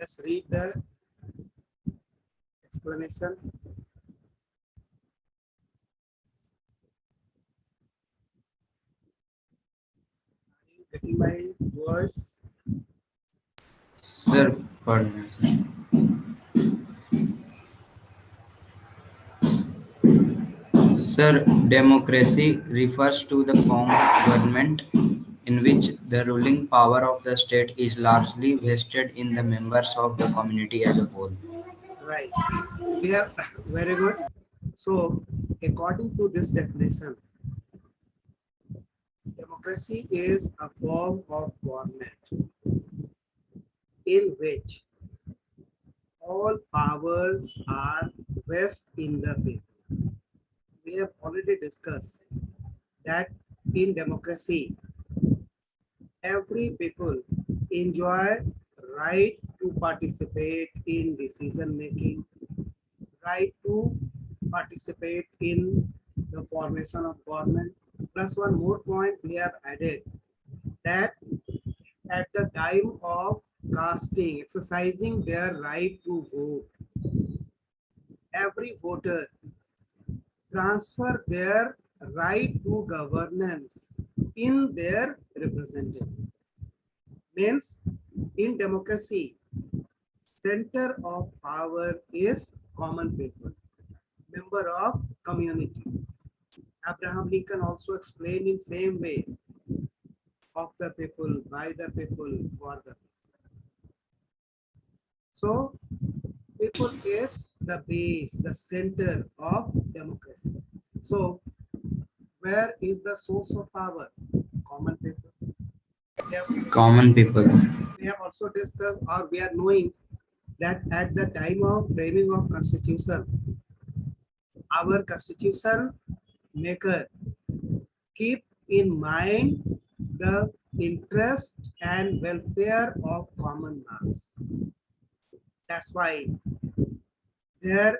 Let's read the explanation. Are you getting my voice? Sir, pardon, sir. Sir, democracy refers to the form of government in which the ruling power of the state is largely vested in the members of the community as a whole. Right. We have very good. So, according to this definition, democracy is a form of government in which all powers are vested in the people. We have already discussed that in democracy, every people enjoy right to participate in decision making, right to participate in the formation of government. Plus one more point we have added that at the time of casting, exercising their right to vote, every voter transfer their right to governance in their representative. Means in democracy, center of power is common people, member of community. Abraham Lincoln also explained in same way of the people, by the people, for the people. So people is the base, the center of democracy. So where is the source of power? Common people. We have, Common people. we have also discussed, or we are knowing that at the time of framing of constitution, our constitution maker keep in mind the interest and welfare of common mass. That's why there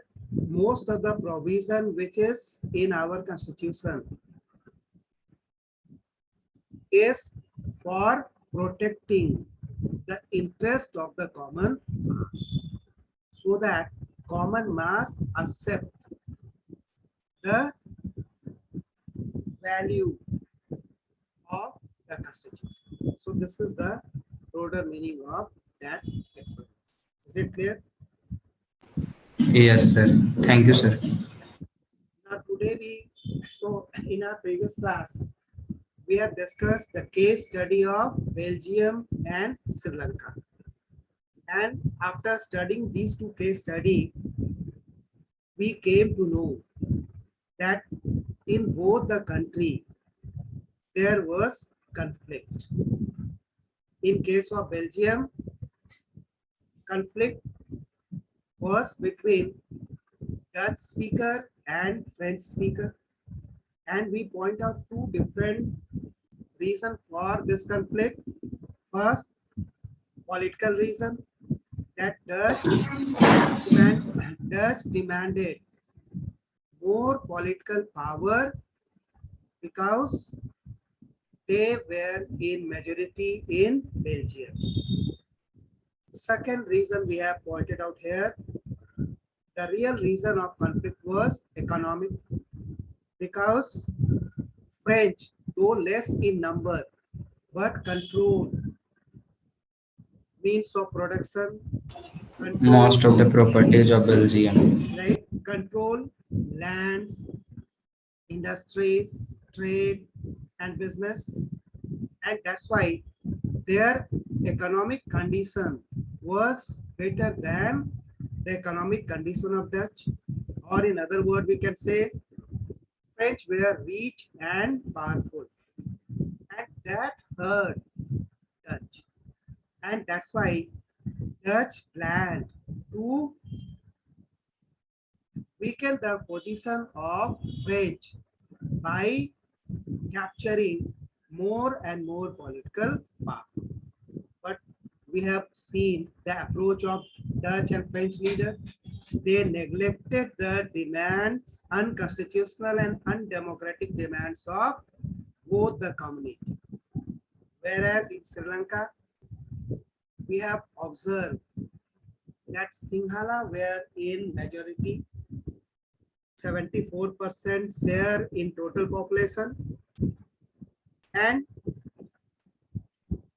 most of the provision which is in our constitution is for protecting the interest of the common mass so that common mass accept the value of the constitution. So this is the broader meaning of that explanation. Is it clear? Yes, sir. Thank you, sir. Now today so in our previous class, we have discussed the case study of Belgium and Sri Lanka. And after studying these two case studies, we came to know that in both the country, there was conflict. In case of Belgium, conflict was between Dutch speaker and French speaker. And we point out two different reasons for this conflict. First, political reason that Dutch demanded more political power because they were in majority in Belgium. Second reason we have pointed out here, the real reason of conflict was economic because French, though less in number, but control means of production, control, Most of the properties of Belgium. right? Control lands, industries, trade, and business. And that's why their economic condition was better than the economic condition of Dutch. Or in other words, we can say French were rich and powerful. And that hurt Dutch. And that's why Dutch planned to weaken the position of French by capturing more and more political power. But we have seen the approach of Dutch and French leaders. They neglected the demands, unconstitutional and undemocratic demands of both the community. Whereas in Sri Lanka, we have observed that Sinhala were in majority, 74% share in total population, and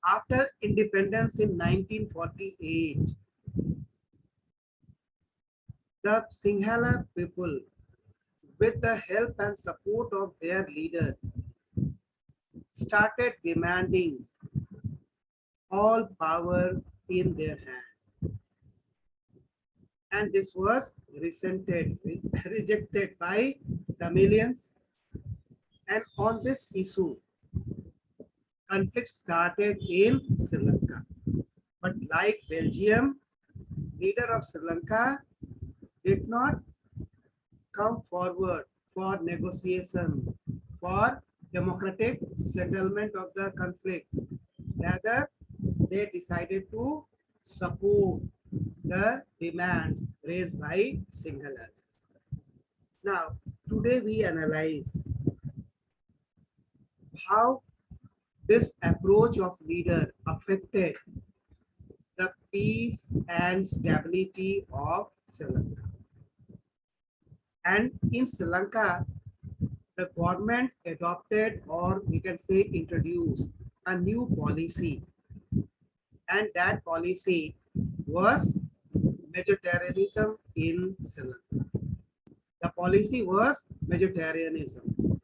after independence in 1948, the Sinhala people, with the help and support of their leader, started demanding all power in their hand. And this was rejected by Tamilians. And on this issue, conflict started in Sri Lanka. But like Belgium, leader of Sri Lanka did not come forward for negotiation, for democratic settlement of the conflict. Rather, they decided to support the demands raised by Sinhalese. Now, today we analyze how this approach of leader affected the peace and stability of Sri Lanka. And in Sri Lanka, the government adopted, or we can say introduced, a new policy. And that policy was vegetarianism in Sri Lanka. The policy was vegetarianism,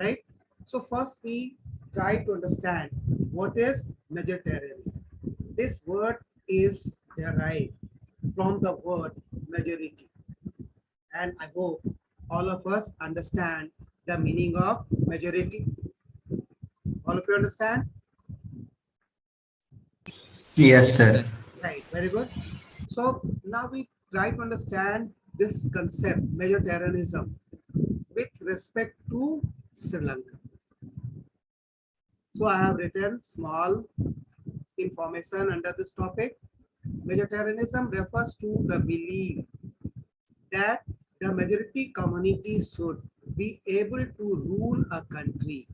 right? So first we try to understand what is vegetarianism. This word is derived from the word majority. And I hope all of us understand the meaning of majority. All of you understand? Yes, sir. Right, very good. So now we try to understand this concept, vegetarianism, with respect to Sri Lanka. So I have written small information under this topic. Vegetarianism refers to the belief that the majority community should be able to rule a country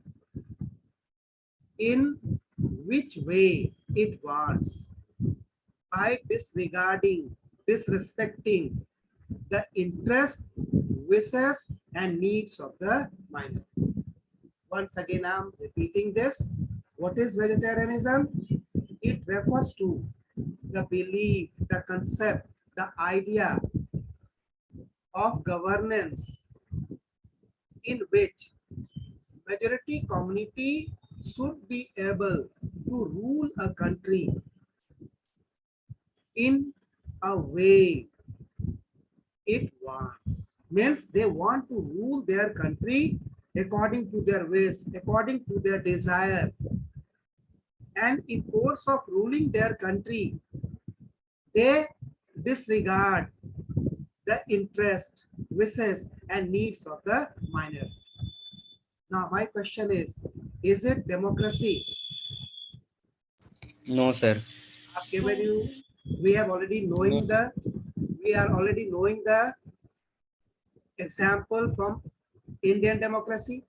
in which way it wants by disrespecting the interests, wishes, and needs of the minority. Once again, I'm repeating this. What is vegetarianism? It refers to the belief, the concept, the idea of governance in which majority community should be able to rule a country in a way it wants. Means they want to rule their country according to their wish, according to their desire. And in course of ruling their country, they disregard the interest, wishes, and needs of the minority. Now, my question is it democracy? No, sir. I've given you, we are already knowing the example from Indian democracy,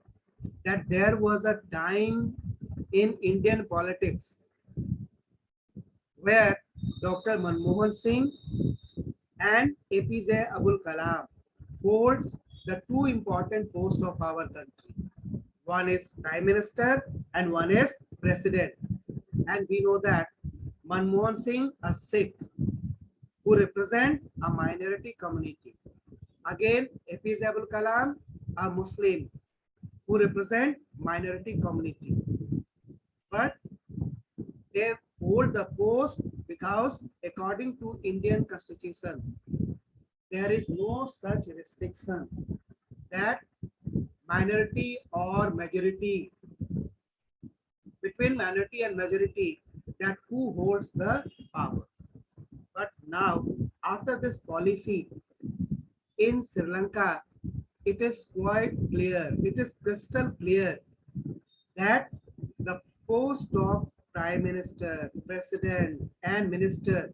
that there was a time in Indian politics where Dr. Manmohan Singh and APJ Abul Kalam holds the two important posts of our country. One is Prime Minister and one is President. And we know that Manmohan Singh, a Sikh, who represent a minority community. Again, APJ Abul Kalam, a Muslim, who represent minority community. But they hold the post because according to Indian Constitution, there is no such restriction that minority or majority, between minority and majority, that who holds the power. But now, after this policy in Sri Lanka, it is quite clear, it is crystal clear that the post of Prime Minister, President, and Minister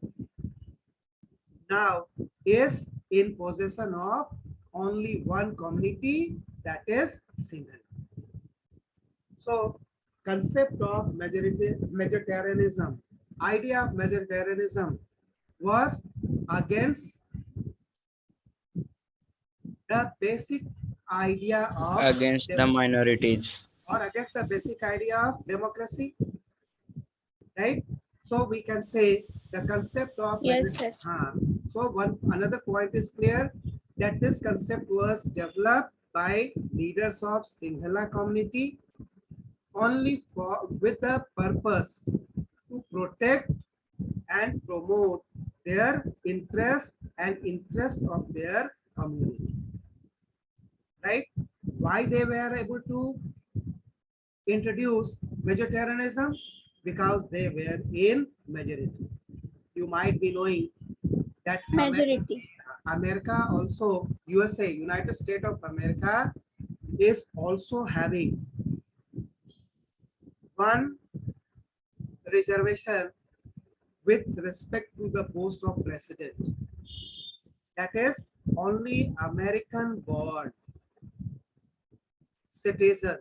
now is in possession of only one community, that is Sinhala. So, concept of vegetarianism, idea of vegetarianism was against the basic idea of against the minorities. or against the basic idea of democracy, right? So we can say the concept of Yes, sir. so another point is clear that this concept was developed by leaders of Sinhala community only for with the purpose to protect and promote their interest and interest of their community, right? Why they were able to introduce vegetarianism? Because they were in majority. You might be knowing that Majority. America also, USA, United States of America is also having one reservation with respect to the post of president. That is only American born citizen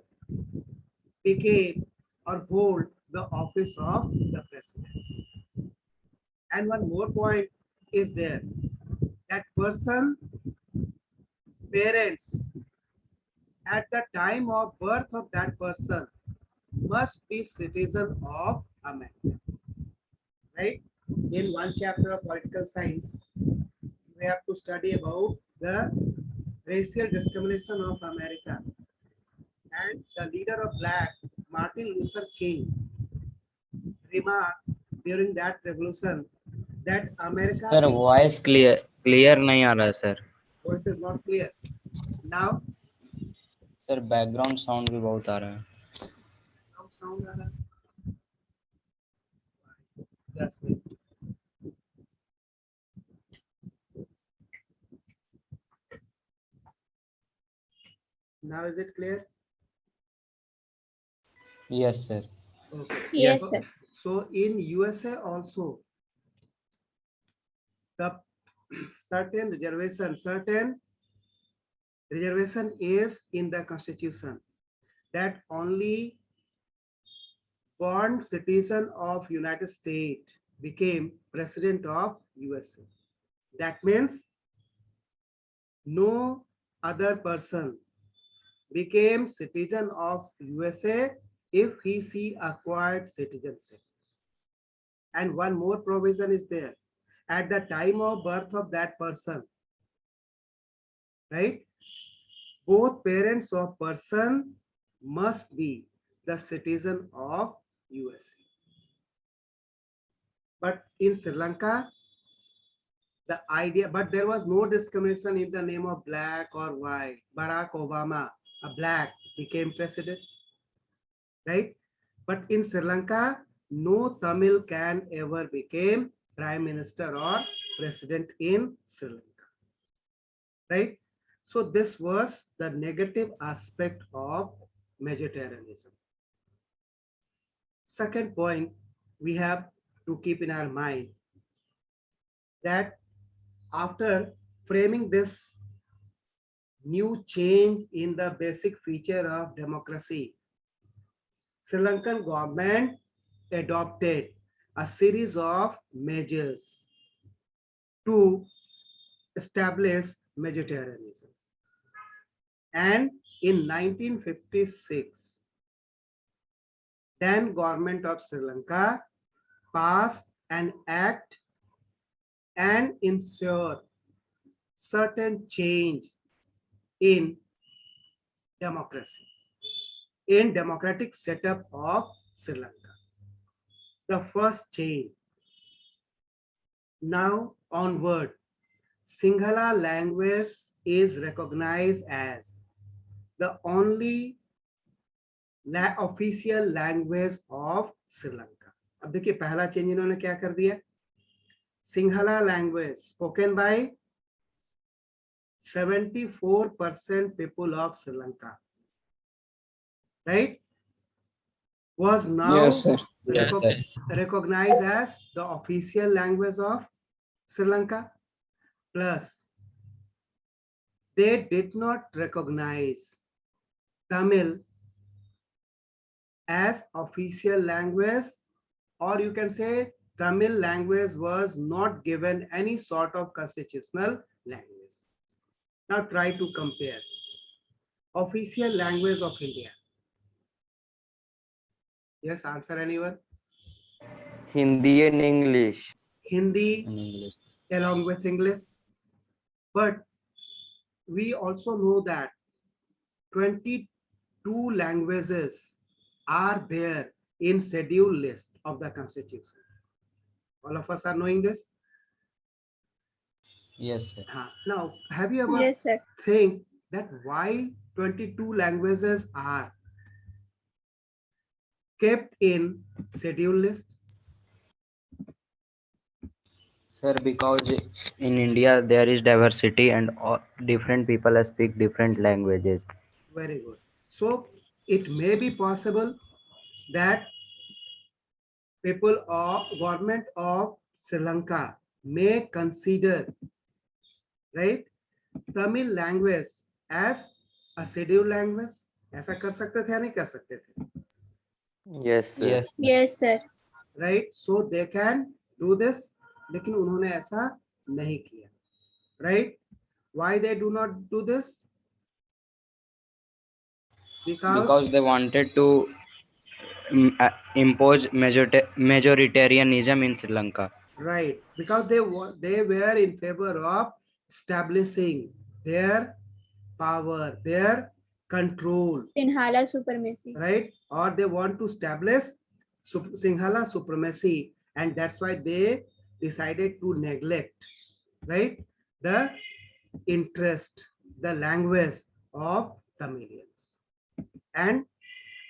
became or hold the office of the president. And one more point is there, that person, parents at the time of birth of that person must be citizen of America, right? In one chapter of political science, we have to study about the racial discrimination of America. And the leader of black, Martin Luther King, remarked during that revolution that America sir voice clear नहीं आ रहा है sir. voice is not clear. Now, sir background sound भी बहुत आ रहा है. now sound आ रहा है? Just wait. Now is it clear? Yes sir. Okay. Yes, So- sir. So in USA also, the certain reservation is in the constitution that only born citizen of United States became president of USA. That means no other person became citizen of USA if he acquired citizenship. And one more provision is there. At the time of birth of that person, right? Both parents of person must be the citizen of USA. But in Sri Lanka, the idea, but there was no discrimination in the name of black or white. Barack Obama, a black, became president, right? But in Sri Lanka, no Tamil can ever become prime minister or president in Sri Lanka, right? So this was the negative aspect of vegetarianism. Second point we have to keep in our mind that after framing this new change in the basic feature of democracy, Sri Lankan government adopted a series of measures to establish vegetarianism. And in 1956, then government of Sri Lanka passed an act and ensure certain change in democracy, in democratic setup of Sri Lanka. The first change. Now onward, Sinhala language is recognized as the only official language of Sri Lanka. अब देखिए पहला change इन्होंने क्या कर दिया, Sinhala language spoken by 74% people of Sri Lanka, right, was now Yes, sir. Yes, sir. recognized as the official language of Sri Lanka. Plus, they did not recognize Tamil as official language, or you can say Tamil language was not given any sort of constitutional language. Now try to compare. Official language of India. Yes, answer anyone? Hindi and English. Hindi In English. along with English. But we also know that 22 languages are there in schedule list of the constitution. All of us are knowing this. Yes, sir. Now, have you ever Yes, sir. think that why 22 languages are kept in schedule list? Sir, because in India there is diversity and different people speak different languages. Very good. So it may be possible that people or government of Sri Lanka may consider, right, Tamil language as a scheduled language. ऐसा कर सकते थे या नहीं कर सकते थे? Yes, sir. Yes, sir. Yes, sir. Right, so they can do this, लेकिन उन्होंने ऐसा नहीं किया. Right? Why they do not do this? Because they wanted to impose majoritarianism in Sri Lanka. Right, because they were in favor of establishing their power, their control, Sinhala supremacy. right? Or they want to establish Sinhala supremacy, and that's why they decided to neglect, right, the interest, the language of Tamilians. And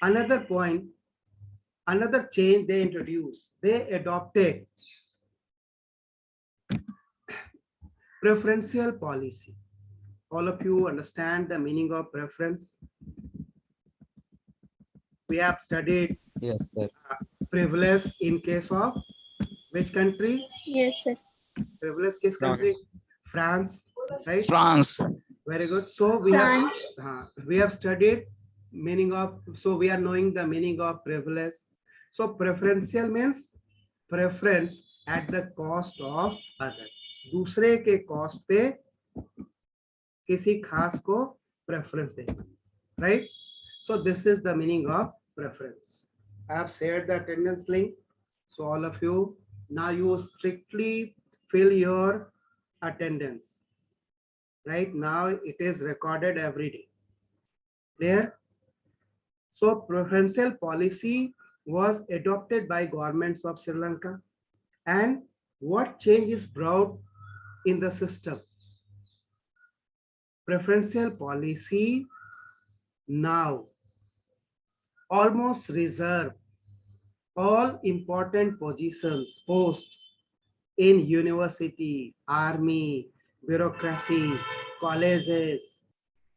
another point, another change they introduced, they adopted preferential policy. All of you understand the meaning of preference? We have studied Yes, sir. privilege in case of which country? Yes, sir. Privilege case country? France, right? France. Very good. So we have studied meaning of, so we are knowing the meaning of privilege. So preferential means preference at the cost of other. दूसरे के cost पे किसी खास को preference देना, right? So this is the meaning of preference. I have shared the attendance link. So all of you, now you strictly fill your attendance. Right now it is recorded every day. Clear? So preferential policy was adopted by governments of Sri Lanka. And what change is brought in the system? Preferential policy now almost reserve all important positions, posts in university, army, bureaucracy, colleges,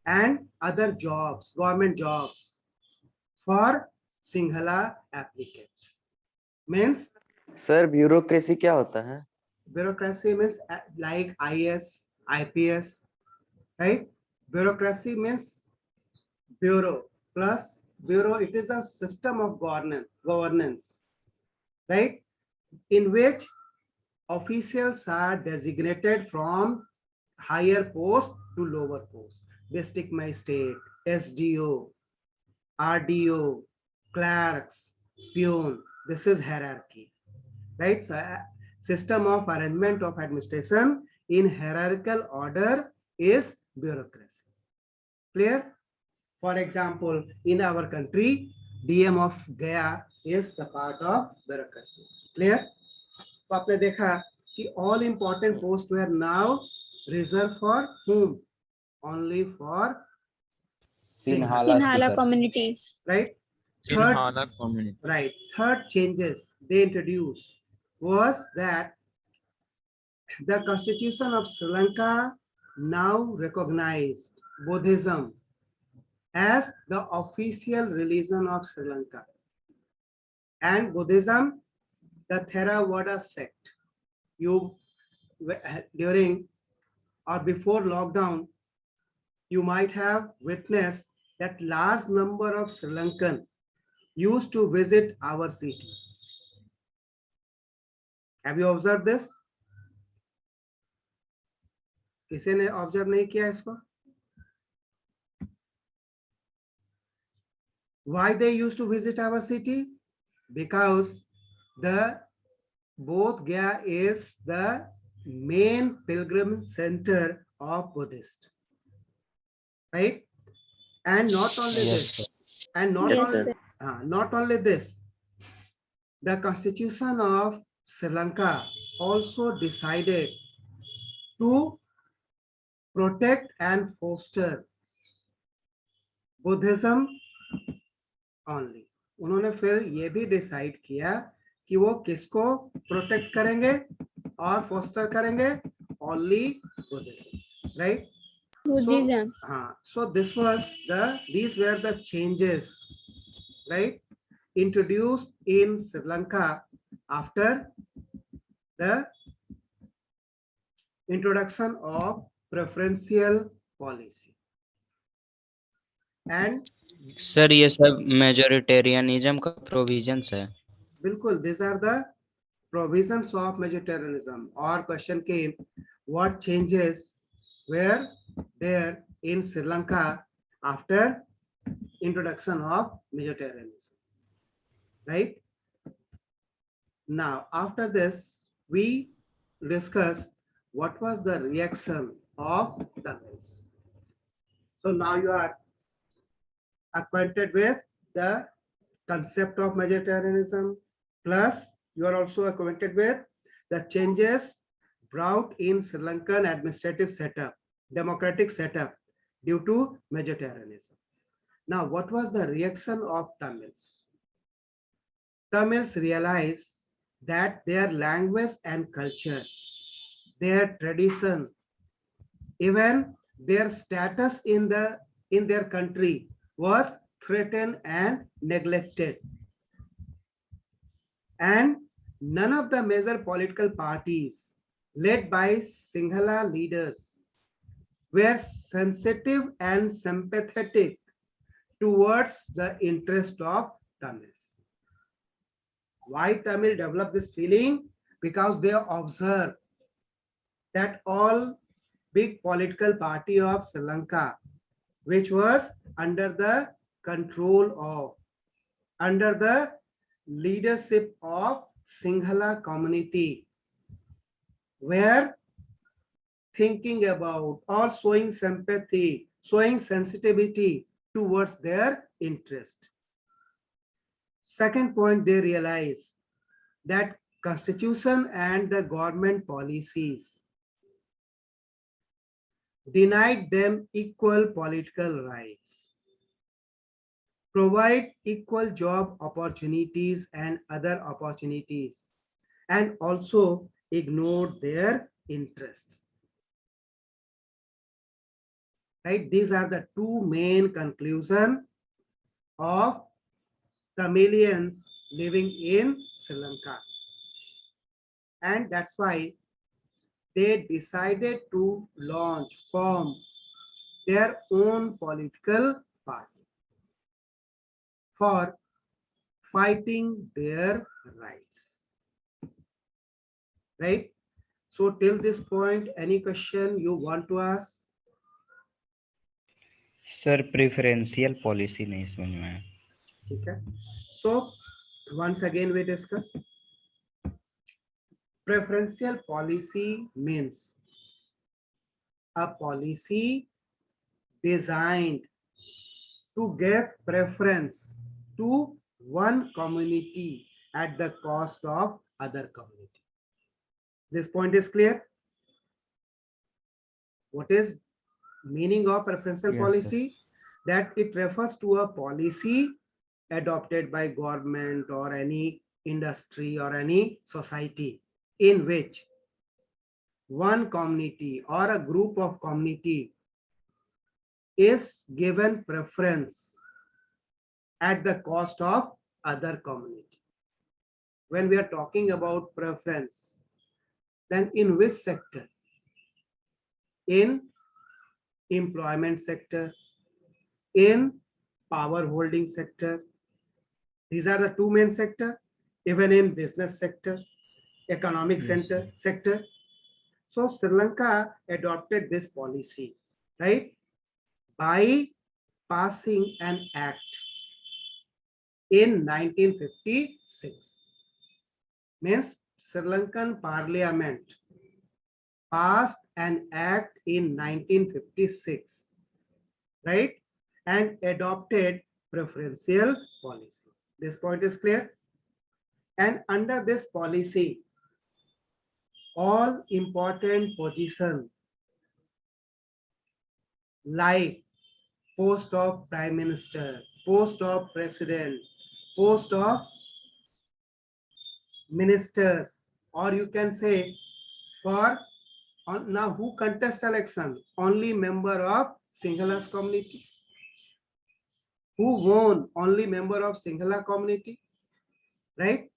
and other jobs, government jobs for Sinhala applicant. Means Sir, bureaucracy क्या होता है? bureaucracy means like IS, IPS, right? Bureaucracy means bureau plus bureau. It is a system of governance, right? In which officials are designated from higher post to lower post. District magistrate, SDO, RDO, clerks, peon. This is hierarchy, right? So system of arrangement of administration in hierarchical order is bureaucracy. Clear? For example, in our country, DM of Gaya is the part of bureaucracy. Clear? तो आपने देखा कि all important posts were now reserved for whom? Only for Sinhala communities. right? Sinhala community. Right. Third changes they introduced was that the Constitution of Sri Lanka now recognized Buddhism as the official religion of Sri Lanka. And Buddhism, the Theravada sect. You during or before lockdown, you might have witnessed that large number of Sri Lankan used to visit our city. Have you observed this? किसी ने observe नहीं किया इसको? Why they used to visit our city? Because the both Gaya is the main pilgrim center of Buddhist, right? And not only Yes, this, sir. and not Yes, only sir. not only this, the constitution of Sri Lanka also decided to protect and foster Buddhism only. उन्होंने फिर ये भी decide किया कि वो किसको protect करेंगे और फोस्टर करेंगे, ओनली बुद्धिज्म, राइट? Buddhism. हाँ, so this was these were the changes, right, introduced in Sri Lanka after the introduction of preferential policy. And sir ये सब मेजोरिटेरियनिज्म का प्रोविजंस है. बिल्कुल, these are the provisions of majoritarianism. Or question came, what changes were there in Sri Lanka after introduction of majoritarianism, right? Now, after this, we discuss what was the reaction of Tamils. So now you are acquainted with the concept of majoritarianism, plus you are also acquainted with the changes brought in Sri Lankan administrative setup, democratic setup due to majoritarianism. Now, what was the reaction of Tamils? Tamils realized that their language and culture, their tradition, even their status in their country was threatened and neglected. And none of the major political parties led by Sinhala leaders were sensitive and sympathetic towards the interest of Tamils. Why Tamil developed this feeling? Because they observed that all big political party of Sri Lanka, which was under the control of, under the leadership of Sinhala community, were thinking about or showing sympathy, showing sensitivity towards their interest. Second point, they realize that constitution and the government policies denied them equal political rights, provide equal job opportunities and other opportunities, and also ignored their interests. Right? These are the two main conclusions of Tamilians living in Sri Lanka. And that's why they decided to form their own political party for fighting their rights. Right? So till this point, any question you want to ask? Sir preferential policy नहीं समझ में आया. ठीक है. So once again we discuss. Preferential policy means a policy designed to give preference to one community at the cost of other community. This point is clear? What is meaning of preferential Yes, policy? That it refers to a policy adopted by government or any industry or any society in which one community or a group of community is given preference at the cost of other community. When we are talking about preference, then in which sector? In employment sector, in power holding sector. These are the two main sectors. Even in business sector, economic sector. So Sri Lanka adopted this policy, right, by passing an act in 1956. Means Sri Lankan Parliament passed an act in 1956, right, and adopted preferential policy. This point is clear. And under this policy, all important positions like post of prime minister, post of president, post of ministers, or you can say for now who contest election? Only member of Sinhala's community. Who won? Only member of Sinhala community, right?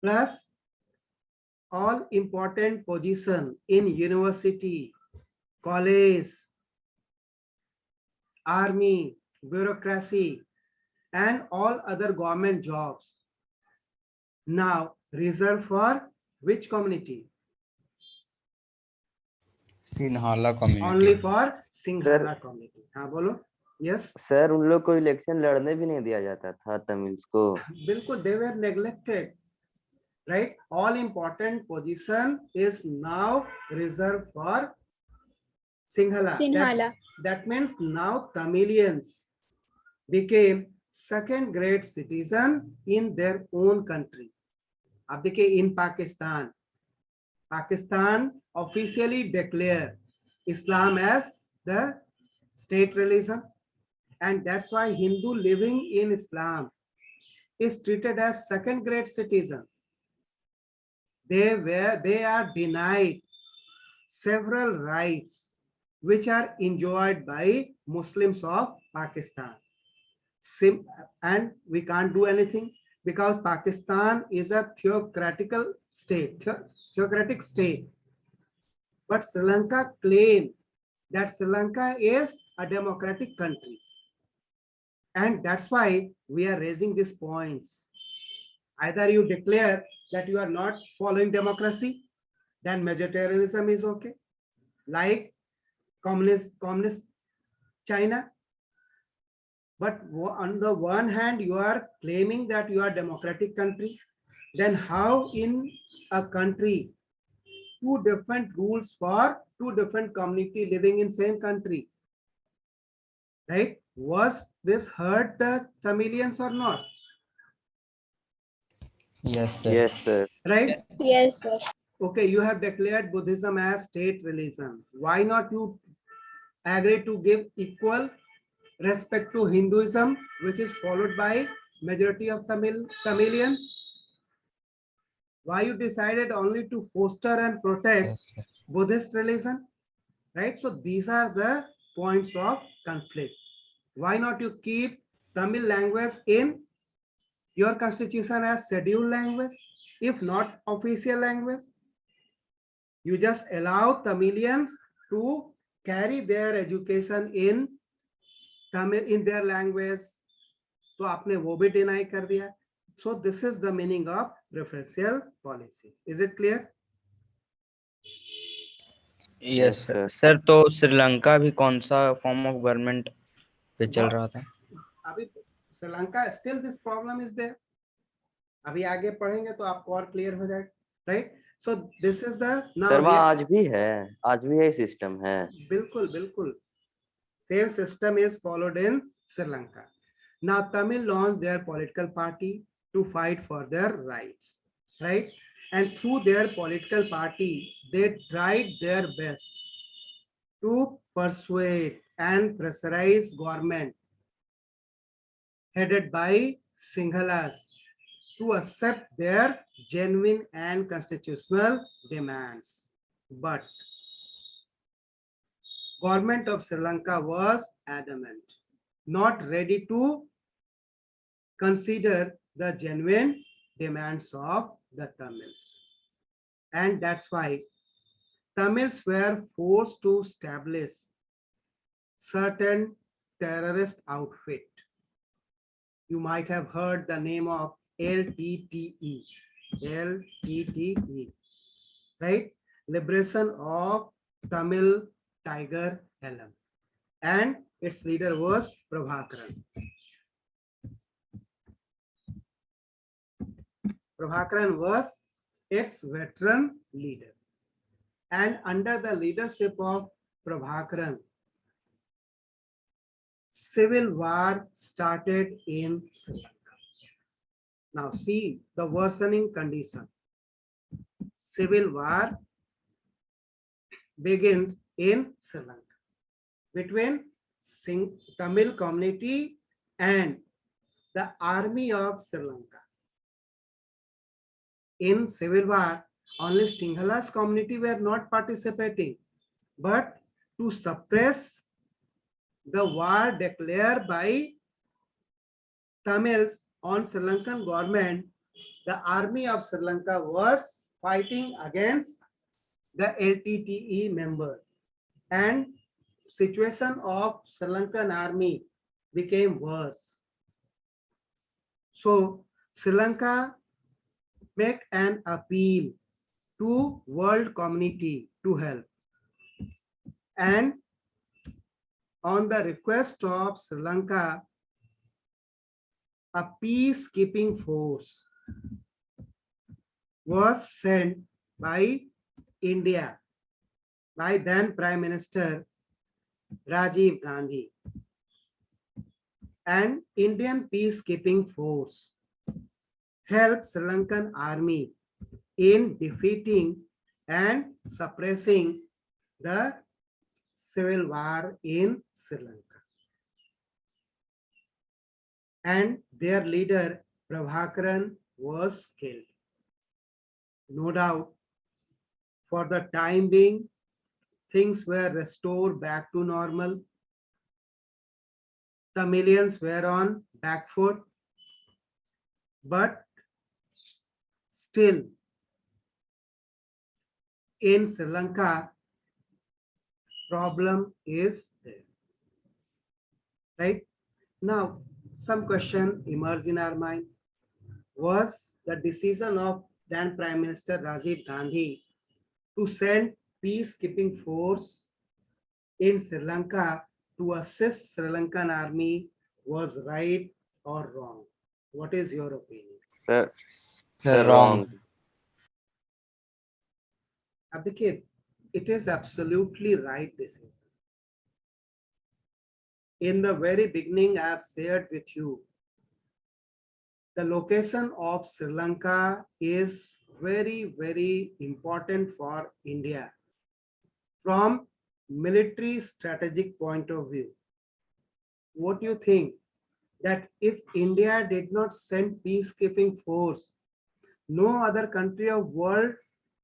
Plus all important position in university, college, army, bureaucracy, and all other government jobs now reserved for which community? Sinhala Only community. for Sinhala community. हाँ बोलो. Yes. Sir उन लोग को election लड़ने भी नहीं दिया जाता था तमिल्स को. बिल्कुल, they were neglected, right? All important position is now reserved for Sinhala. Sinhala. That means now Tamilians became second grade citizen in their own country. अब देखिए in Pakistan, Pakistan officially declared Islam as the state religion, and that's why Hindu living in Islam is treated as second grade citizen. They are denied several rights which are enjoyed by Muslims of Pakistan. And we can't do anything because Pakistan is a theocratic state. But Sri Lanka claimed that Sri Lanka is a democratic country. And that's why we are raising these points. Either you declare that you are not following democracy, then vegetarianism is okay. Like communist China. But on the one hand, you are claiming that you are a democratic country. Then how in a country, two different rules for two different community living in same country, right? Was this hurt the Tamilians or not? Yes, sir. Yes sir. Right? Yes, sir. Okay, you have declared Buddhism as state religion. Why not you agree to give equal respect to Hinduism, which is followed by majority of Tamilians? Why you decided only to foster and protect Yes, sir. Buddhist religion, right? So these are the points of conflict. Why not you keep Tamil language in your constitution as scheduled language, if not official language? You just allow Tamilians to carry their education in Tamil in their language. तो आपने वो भी deny कर दिया. So this is the meaning of preferential policy. Is it clear? Yes, sir. sir. Sir तो श्रीलंका भी कौन सा फॉर्म ऑफ गवर्नमेंट पे चल रहा था? अभी Sri Lanka still this problem is there. अभी आगे पढ़ेंगे तो आपको और क्लियर हो जाएगा, right? So this is the now. Sir वहाँ आज भी है सिस्टम है. बिल्कुल बिल्कुल. Same system is followed in Sri Lanka. Now Tamil launched their political party to fight for their rights, right? And through their political party, they tried their best to persuade and pressurize government headed by Sinhalas to accept their genuine and constitutional demands. But government of Sri Lanka was adamant, not ready to consider the genuine demands of the Tamils. And that's why Tamils were forced to establish certain terrorist outfit. You might have heard the name of LTTE, LTTE, right? Liberation of Tamil Tiger LM, and its leader was Prabhakaran. Prabhakaran was its veteran leader, and under the leadership of Prabhakaran, civil war started in Sri Lanka. Now see the worsening condition. Civil war begins in Sri Lanka between Tamil community and the army of Sri Lanka. In civil war, only Sinhala's community were not participating, but to suppress the war declared by Tamils on Sri Lankan government, the army of Sri Lanka was fighting against the LTTE member, and situation of Sri Lankan army became worse. So Sri Lanka make an appeal to world community to help, and on the request of Sri Lanka, a peacekeeping force was sent by India by then Prime Minister Rajiv Gandhi, and Indian peacekeeping force helped Sri Lankan army in defeating and suppressing the civil war in Sri Lanka. And their leader Prabhakaran was killed. No doubt, for the time being, things were restored back to normal. Tamilians were on back foot, but still in Sri Lanka, problem is there. Right? Now, some question emerged in our mind. Was the decision of then Prime Minister Rajiv Gandhi to send peacekeeping force in Sri Lanka to assist Sri Lankan army was right or wrong? What is your opinion? Sir, Sir, wrong. Abdikit, it is absolutely right decision. In the very beginning, I have shared with you the location of Sri Lanka is very, very important for India from military strategic point of view. What do you think that if India did not send peacekeeping force, no other country of world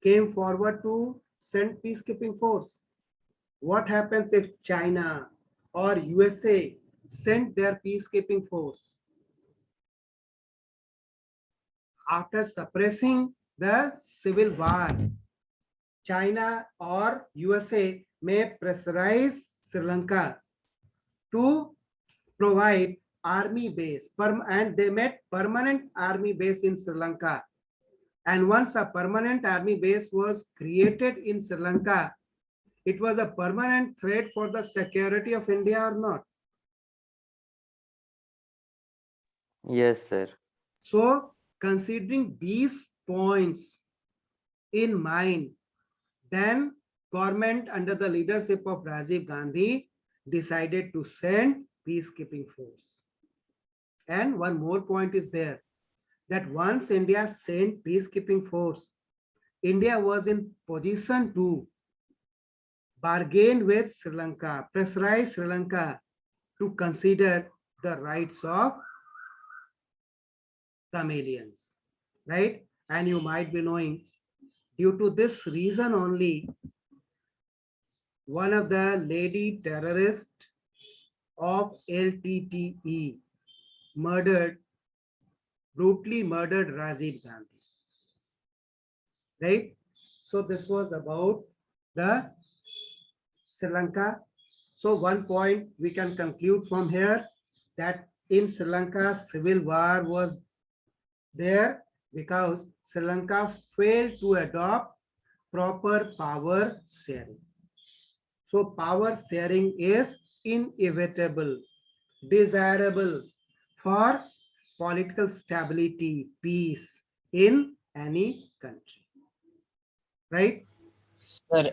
came forward to send peacekeeping force? What happens if China or USA sent their peacekeeping force? After suppressing the civil war, China or USA may pressurize Sri Lanka to provide army base, and they made permanent army base in Sri Lanka. And once a permanent army base was created in Sri Lanka, it was a permanent threat for the security of India or not? Yes, sir. So, considering these points in mind, then government under the leadership of Rajiv Gandhi decided to send peacekeeping force. And one more point is there, that once India sent peacekeeping force, India was in position to bargain with Sri Lanka, pressurize Sri Lanka to consider the rights of Tamilians, right? And you might be knowing, due to this reason only, one of the lady terrorists of LTTE brutally murdered Rajiv Gandhi, right? So this was about the Sri Lanka. So one point we can conclude from here, that in Sri Lanka, civil war was there because Sri Lanka failed to adopt proper power sharing. So power sharing is inevitable, desirable for political stability, peace in any country. Right? Sir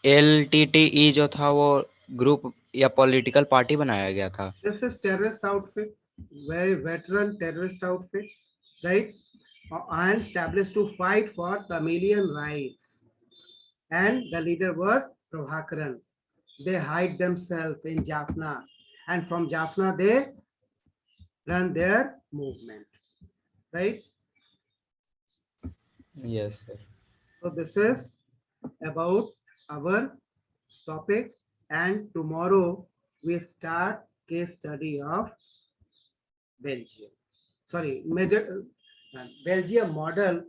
LTTE जो था वो group या political party बनाया गया था. This is terrorist outfit, very veteran terrorist outfit, right? And established to fight for Tamilian rights. And the leader was Prabhakaran. They hide themselves in Jaffna, and from Jaffna they run their movement, right? Yes, sir. So this is about our topic, and tomorrow we start case study of Belgium. Sorry, Belgium model